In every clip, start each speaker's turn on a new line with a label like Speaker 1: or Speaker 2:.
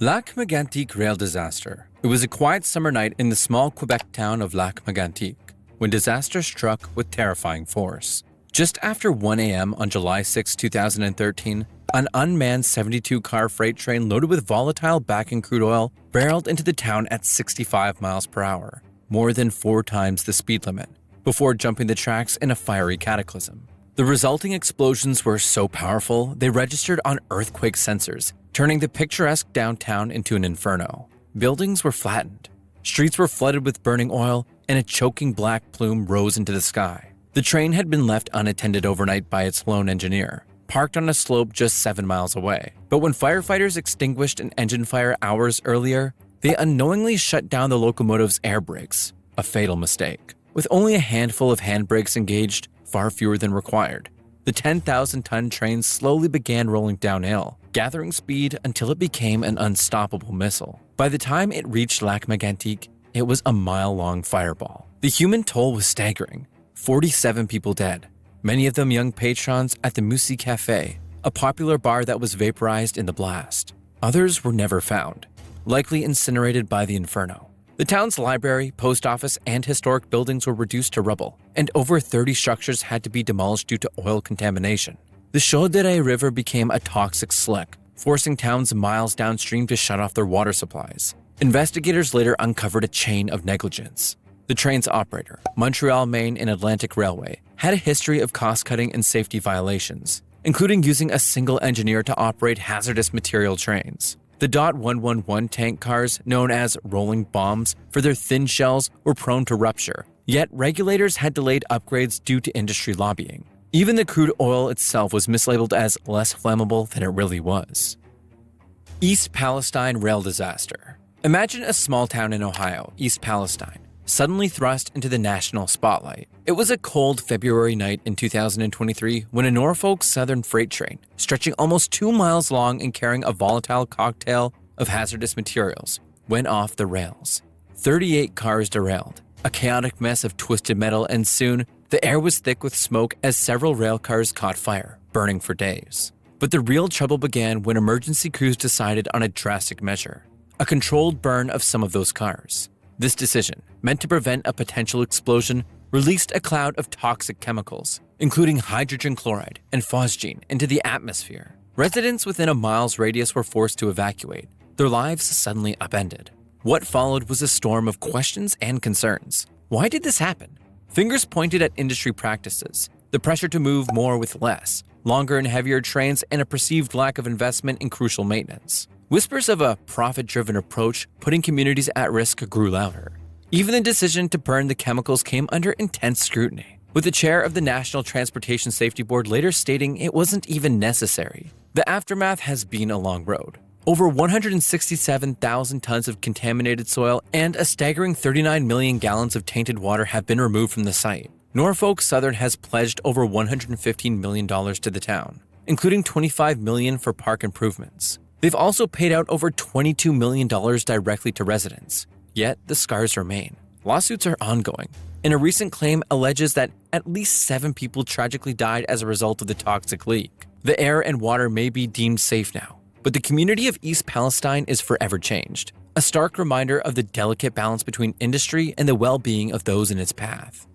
Speaker 1: Lac-Mégantic rail disaster. It was a quiet summer night in the small Quebec town of Lac-Mégantic when disaster struck with terrifying force. Just after 1 a.m. on July 6, 2013, an unmanned 72-car freight train loaded with volatile Bakken crude oil barreled into the town at 65 miles per hour, more than 4 times the speed limit, before jumping the tracks in a fiery cataclysm. The resulting explosions were so powerful, they registered on earthquake sensors, turning the picturesque downtown into an inferno. Buildings were flattened, streets were flooded with burning oil, and a choking black plume rose into the sky. The train had been left unattended overnight by its lone engineer, parked on a slope just 7 miles away. But when firefighters extinguished an engine fire hours earlier, they unknowingly shut down the locomotive's air brakes, a fatal mistake. With only a handful of handbrakes engaged, far fewer than required, the 10,000-ton train slowly began rolling downhill, gathering speed until it became an unstoppable missile. By the time it reached Lac-Mégantic, it was a mile-long fireball. The human toll was staggering. 47 people dead, many of them young patrons at the Musi Cafe, a popular bar that was vaporized in the blast. Others were never found, likely incinerated by the inferno. The town's library, post office, and historic buildings were reduced to rubble, and over 30 structures had to be demolished due to oil contamination. The Chaudière River became a toxic slick, forcing towns miles downstream to shut off their water supplies. Investigators later uncovered a chain of negligence. The train's operator, Montreal, Maine and Atlantic Railway, had a history of cost-cutting and safety violations, including using a single engineer to operate hazardous material trains. The .111 tank cars, known as rolling bombs for their thin shells, were prone to rupture, yet regulators had delayed upgrades due to industry lobbying. Even the crude oil itself was mislabeled as less flammable than it really was. East Palestine rail disaster. Imagine a small town in Ohio, East Palestine, suddenly thrust into the national spotlight. It was a cold February night in 2023 when a Norfolk Southern freight train, stretching almost 2 miles long and carrying a volatile cocktail of hazardous materials, went off the rails. 38 cars derailed, a chaotic mess of twisted metal, and soon the air was thick with smoke as several rail cars caught fire, burning for days. But the real trouble began when emergency crews decided on a drastic measure: a controlled burn of some of those cars. This decision, meant to prevent a potential explosion, released a cloud of toxic chemicals, including hydrogen chloride and phosgene, into the atmosphere. Residents within a mile's radius were forced to evacuate, their lives suddenly upended. What followed was a storm of questions and concerns. Why did this happen? Fingers pointed at industry practices, the pressure to move more with less, longer and heavier trains, and a perceived lack of investment in crucial maintenance. Whispers of a profit-driven approach putting communities at risk grew louder. Even the decision to burn the chemicals came under intense scrutiny, with the chair of the National Transportation Safety Board later stating it wasn't even necessary. The aftermath has been a long road. Over 167,000 tons of contaminated soil and a staggering 39 million gallons of tainted water have been removed from the site. Norfolk Southern has pledged over $115 million to the town, including $25 million for park improvements. They've also paid out over $22 million directly to residents. Yet, the scars remain. Lawsuits are ongoing, and a recent claim alleges that at least 7 people tragically died as a result of the toxic leak. The air and water may be deemed safe now, but the community of East Palestine is forever changed, a stark reminder of the delicate balance between industry and the well-being of those in its path.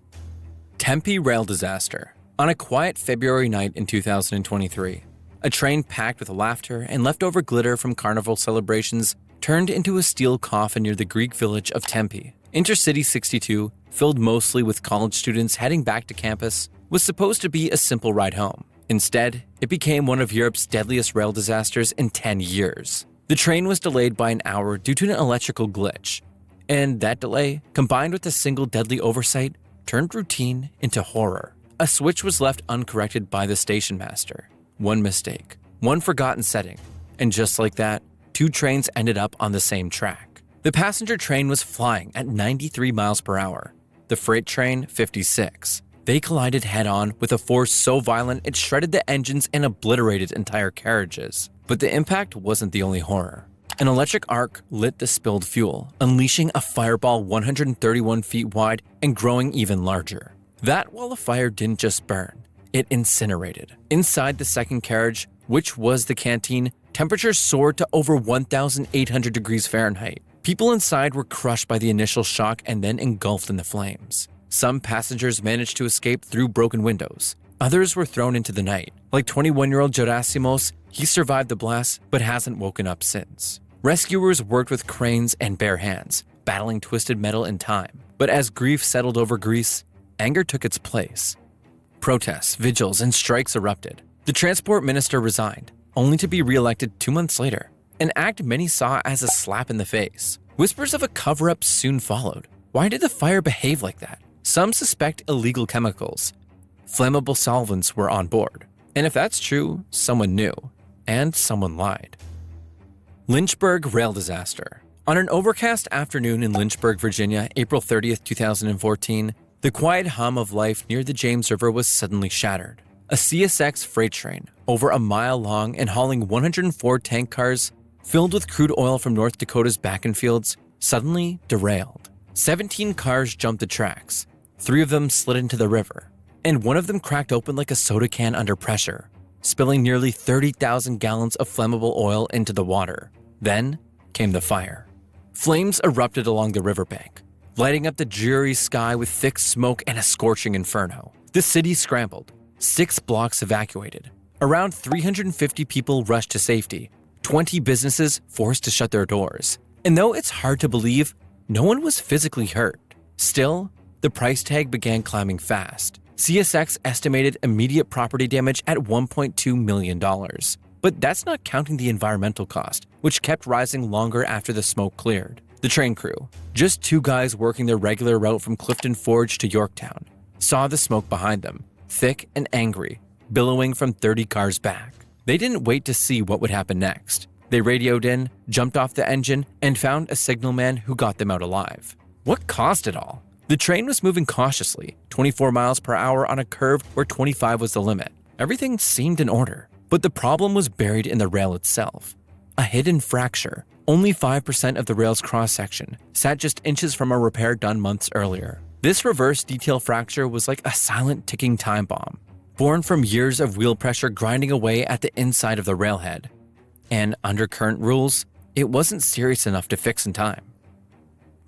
Speaker 1: Tempe rail disaster. On a quiet February night in 2023, a train packed with laughter and leftover glitter from carnival celebrations turned into a steel coffin near the Greek village of Tempe. Intercity 62, filled mostly with college students heading back to campus, was supposed to be a simple ride home. Instead, it became one of Europe's deadliest rail disasters in 10 years. The train was delayed by an hour due to an electrical glitch, and that delay, combined with a single deadly oversight, turned routine into horror. A switch was left uncorrected by the station master. One mistake, one forgotten setting, and just like that, 2 trains ended up on the same track. The passenger train was flying at 93 miles per hour, the freight train 56. They collided head-on with a force so violent it shredded the engines and obliterated entire carriages. But the impact wasn't the only horror. An electric arc lit the spilled fuel, unleashing a fireball 131 feet wide and growing even larger. That while the fire didn't just burn, it incinerated. Inside the second carriage, which was the canteen, Temperatures soared to over 1,800 degrees Fahrenheit. People inside were crushed by the initial shock and then engulfed in the flames. Some passengers managed to escape through broken windows. Others were thrown into the night. Like 21-year-old Arzamus, he survived the blast but hasn't woken up since. Rescuers worked with cranes and bare hands, battling twisted metal in time. But as grief settled over Greece, anger took its place. Protests, vigils, and strikes erupted. The transport minister resigned, only to be re-elected 2 months later, an act many saw as a slap in the face. Whispers of a cover-up soon followed. Why did the fire behave like that? Some suspect illegal chemicals. Flammable solvents were on board. And if that's true, someone knew. And someone lied. Lynchberg rail disaster. On an overcast afternoon in Lynchburg, Virginia, April 30th, 2014, the quiet hum of life near the James River was suddenly shattered. A CSX freight train, over a mile long and hauling 104 tank cars filled with crude oil from North Dakota's Bakken fields, suddenly derailed. 17 cars jumped the tracks. 3 of them slid into the river, and one of them cracked open like a soda can under pressure, spilling nearly 30,000 gallons of flammable oil into the water. Then came the fire. Flames erupted along the riverbank, lighting up the dreary sky with thick smoke and a scorching inferno. The city scrambled. 6 blocks evacuated. Around 350 people rushed to safety. 20 businesses forced to shut their doors. And though it's hard to believe, no one was physically hurt. Still, the price tag began climbing fast. CSX estimated immediate property damage at $1.2 million. But that's not counting the environmental cost, which kept rising longer after the smoke cleared. The train crew, just 2 guys working their regular route from Clifton Forge to Yorktown, saw the smoke behind them, thick and angry, billowing from 30 cars back. They didn't wait to see what would happen next. They radioed in, jumped off the engine, and found a signalman who got them out alive. What caused it all? The train was moving cautiously, 24 miles per hour on a curve where 25 was the limit. Everything seemed in order, but the problem was buried in the rail itself. A hidden fracture. Only 5% of the rail's cross-section sat just inches from a repair done months earlier. This reverse detail fracture was like a silent ticking time bomb, born from years of wheel pressure grinding away at the inside of the railhead. And under current rules, it wasn't serious enough to fix in time.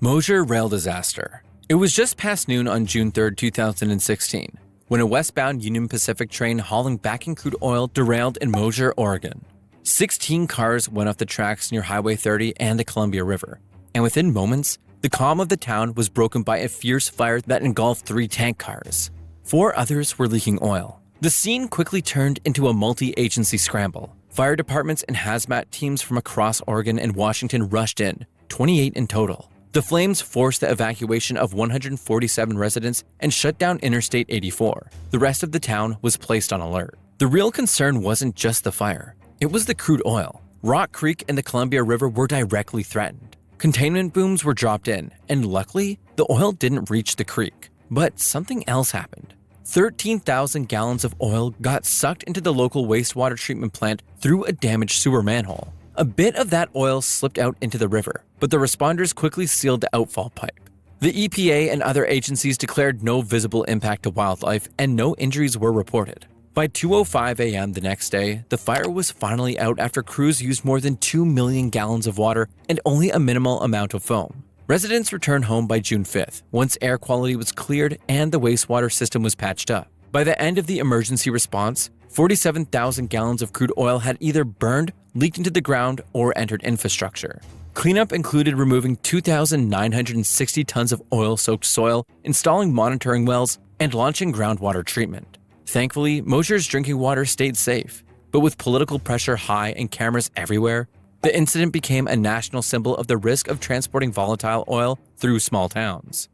Speaker 1: Moer rail disaster. It was just past noon on June 3, 2016, when a westbound Union Pacific train hauling Bakken crude oil derailed in Moer, Oregon. 16 cars went off the tracks near Highway 30 and the Columbia River, and within moments, the calm of the town was broken by a fierce fire that engulfed 3 tank cars. 4 others were leaking oil. The scene quickly turned into a multi-agency scramble. Fire departments and hazmat teams from across Oregon and Washington rushed in, 28 in total. The flames forced the evacuation of 147 residents and shut down Interstate 84. The rest of the town was placed on alert. The real concern wasn't just the fire. It was the crude oil. Rock Creek and the Columbia River were directly threatened. Containment booms were dropped in, and luckily, the oil didn't reach the creek. But something else happened. 13,000 gallons of oil got sucked into the local wastewater treatment plant through a damaged sewer manhole. A bit of that oil slipped out into the river, but the responders quickly sealed the outfall pipe. The EPA and other agencies declared no visible impact to wildlife, and no injuries were reported. By 2:05 a.m. the next day, the fire was finally out after crews used more than 2 million gallons of water and only a minimal amount of foam. Residents returned home by June 5th, once air quality was cleared and the wastewater system was patched up. By the end of the emergency response, 47,000 gallons of crude oil had either burned, leaked into the ground, or entered infrastructure. Cleanup included removing 2,960 tons of oil-soaked soil, installing monitoring wells, and launching groundwater treatment. Thankfully, Moer's drinking water stayed safe, but with political pressure high and cameras everywhere, the incident became a national symbol of the risk of transporting volatile oil through small towns.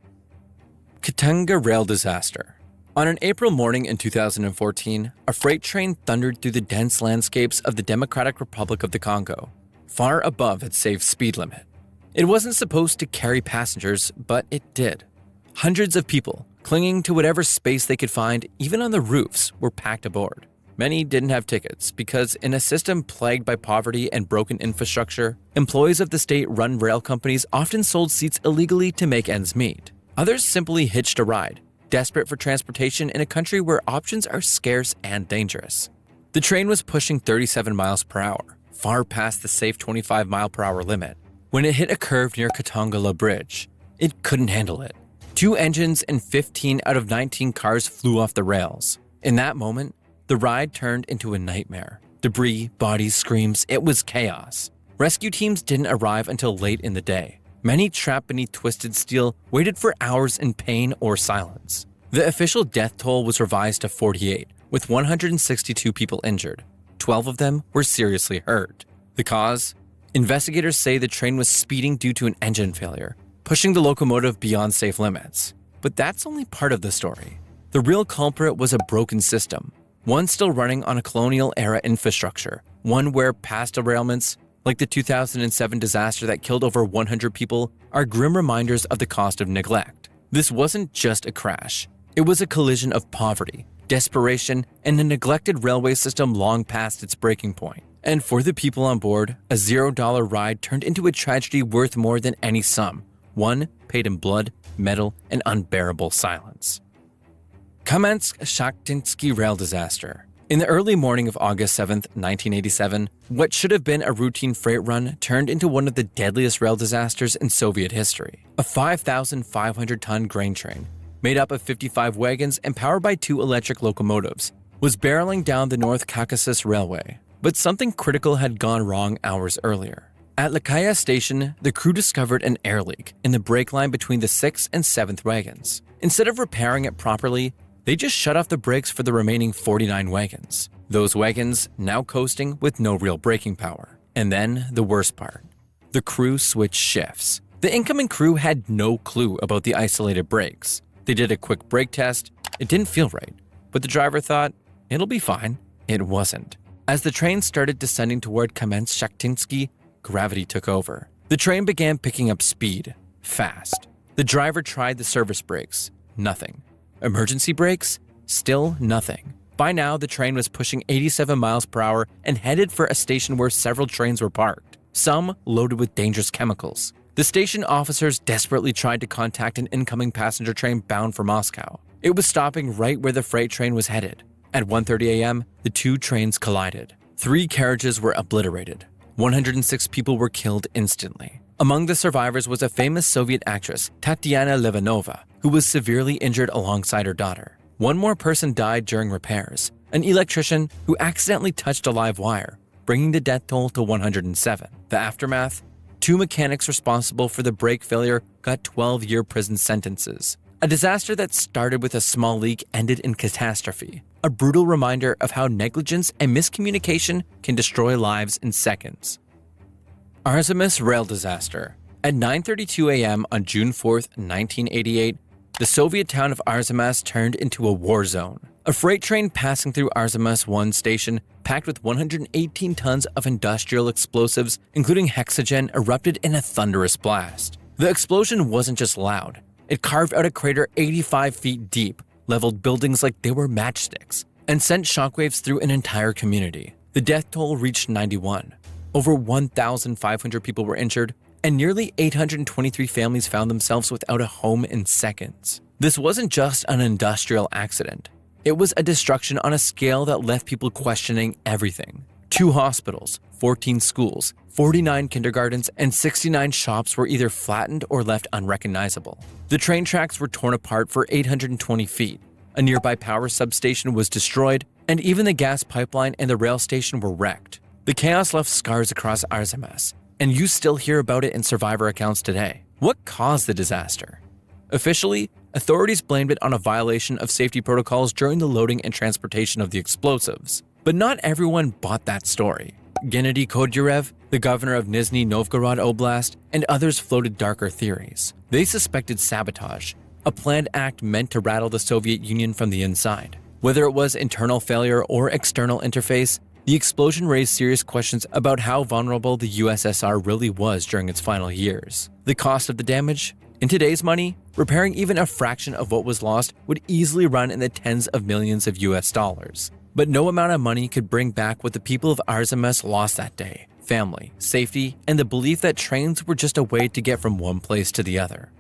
Speaker 1: Katanga rail disaster. On an April morning in 2014, a freight train thundered through the dense landscapes of the Democratic Republic of the Congo, far above its safe speed limit. It wasn't supposed to carry passengers, but it did. Hundreds of people, clinging to whatever space they could find, even on the roofs, were packed aboard. Many didn't have tickets because in a system plagued by poverty and broken infrastructure, employees of the state-run rail companies often sold seats illegally to make ends meet. Others simply hitched a ride, desperate for transportation in a country where options are scarce and dangerous. The train was pushing 37 miles per hour, far past the safe 25-mile-per-hour limit. When it hit a curve near Katanga Bridge, it couldn't handle it. 2 engines and 15 out of 19 cars flew off the rails. In that moment, the ride turned into a nightmare. Debris, bodies, screams, it was chaos. Rescue teams didn't arrive until late in the day. Many trapped beneath twisted steel waited for hours in pain or silence. The official death toll was revised to 48, with 162 people injured. 12 of them were seriously hurt. The cause? Investigators say the train was speeding due to an engine failure, pushing the locomotive beyond safe limits. But that's only part of the story. The real culprit was a broken system, one still running on a colonial-era infrastructure, one where past derailments, like the 2007 disaster that killed over 100 people, are grim reminders of the cost of neglect. This wasn't just a crash. It was a collision of poverty, desperation, and a neglected railway system long past its breaking point. And for the people on board, a $0 ride turned into a tragedy worth more than any sum, one paid in blood, metal, and unbearable silence. Kinsk Shaktinsky rail disaster. In the early morning of August 7, 1987, what should have been a routine freight run turned into one of the deadliest rail disasters in Soviet history. A 5,500-ton grain train, made up of 55 wagons and powered by 2 electric locomotives, was barreling down the North Caucasus Railway. But something critical had gone wrong hours earlier. At Lakaya station, the crew discovered an air leak in the brake line between the 6th and 7th wagons. Instead of repairing it properly, they just shut off the brakes for the remaining 49 wagons. Those wagons now coasting with no real braking power. And then the worst part. The crew switched shifts. The incoming crew had no clue about the isolated brakes. They did a quick brake test. It didn't feel right. But the driver thought, it'll be fine. It wasn't. As the train started descending toward Kinsk Shaktinsky, gravity took over. The train began picking up speed, fast. The driver tried the service brakes. Nothing. Emergency brakes? Still nothing. By now, the train was pushing 87 miles per hour and headed for a station where several trains were parked, some loaded with dangerous chemicals. The station officers desperately tried to contact an incoming passenger train bound for Moscow. It was stopping right where the freight train was headed. At 1:30 a.m., the 2 trains collided. 3 carriages were obliterated. 106 people were killed instantly. Among the survivors was a famous Soviet actress, Tatyana Levanova, who was severely injured alongside her daughter. One more person died during repairs, an electrician who accidentally touched a live wire, bringing the death toll to 107. The aftermath? 2 mechanics responsible for the brake failure got 12-year prison sentences. A disaster that started with a small leak ended in catastrophe, a brutal reminder of how negligence and miscommunication can destroy lives in seconds. Arzamus rail disaster. At 9:32 a.m. on June 4, 1988, the Soviet town of Arzamus turned into a war zone. A freight train passing through Arzamus 1 station, packed with 118 tons of industrial explosives, including hexogen, erupted in a thunderous blast. The explosion wasn't just loud. It carved out a crater 85 feet deep, leveled buildings like they were matchsticks, and sent shockwaves through an entire community. The death toll reached 91. Over 1,500 people were injured, and nearly 823 families found themselves without a home in seconds. This wasn't just an industrial accident. It was a destruction on a scale that left people questioning everything. 2 hospitals, 14 schools, 49 kindergartens, and 69 shops were either flattened or left unrecognizable. The train tracks were torn apart for 820 feet. A nearby power substation was destroyed, and even the gas pipeline and the rail station were wrecked. The chaos left scars across Arzamus, and you still hear about it in survivor accounts today. What caused the disaster? Officially, authorities blamed it on a violation of safety protocols during the loading and transportation of the explosives. But not everyone bought that story. Gennady Kodyrev, the governor of Nizhny Novgorod Oblast, and others floated darker theories. They suspected sabotage, a planned act meant to rattle the Soviet Union from the inside. Whether it was internal failure or external interface, the explosion raised serious questions about how vulnerable the USSR really was during its final years. The cost of the damage? In today's money, repairing even a fraction of what was lost would easily run in the tens of millions of US dollars. But no amount of money could bring back what the people of Arzamus lost that day: family, safety, and the belief that trains were just a way to get from one place to the other.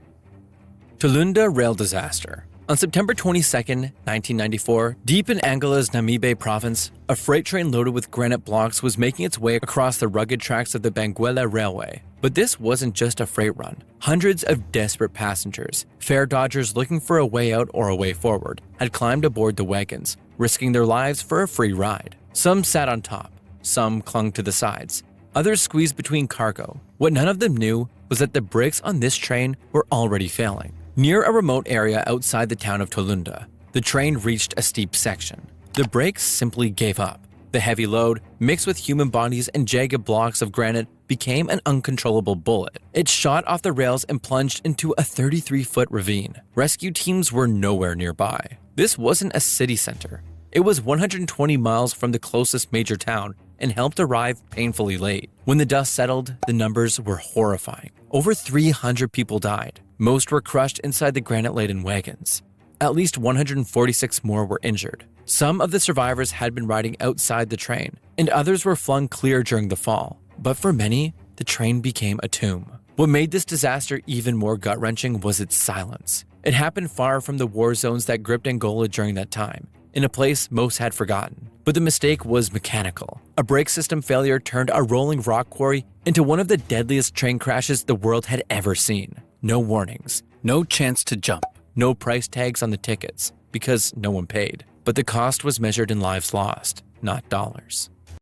Speaker 1: Tunda rail disaster. On September 22, 1994, deep in Angola's Namibe province, a freight train loaded with granite blocks was making its way across the rugged tracks of the Benguela Railway. But this wasn't just a freight run. Hundreds of desperate passengers, fare dodgers looking for a way out or a way forward, had climbed aboard the wagons, risking their lives for a free ride. Some sat on top, some clung to the sides, others squeezed between cargo. What none of them knew was that the brakes on this train were already failing. Near a remote area outside the town of Tunda, the train reached a steep section. The brakes simply gave up. The heavy load, mixed with human bodies and jagged blocks of granite, became an uncontrollable bullet. It shot off the rails and plunged into a 33-foot ravine. Rescue teams were nowhere nearby. This wasn't a city center. It was 120 miles from the closest major town and helped arrive painfully late. When the dust settled, the numbers were horrifying. Over 300 people died. Most were crushed inside the granite-laden wagons. At least 146 more were injured. Some of the survivors had been riding outside the train, and others were flung clear during the fall. But for many, the train became a tomb. What made this disaster even more gut-wrenching was its silence. It happened far from the war zones that gripped Angola during that time, in a place most had forgotten. But the mistake was mechanical. A brake system failure turned a rolling rock quarry into one of the deadliest train crashes the world had ever seen. No warnings, no chance to jump, no price tags on the tickets, because no one paid. But the cost was measured in lives lost, not dollars.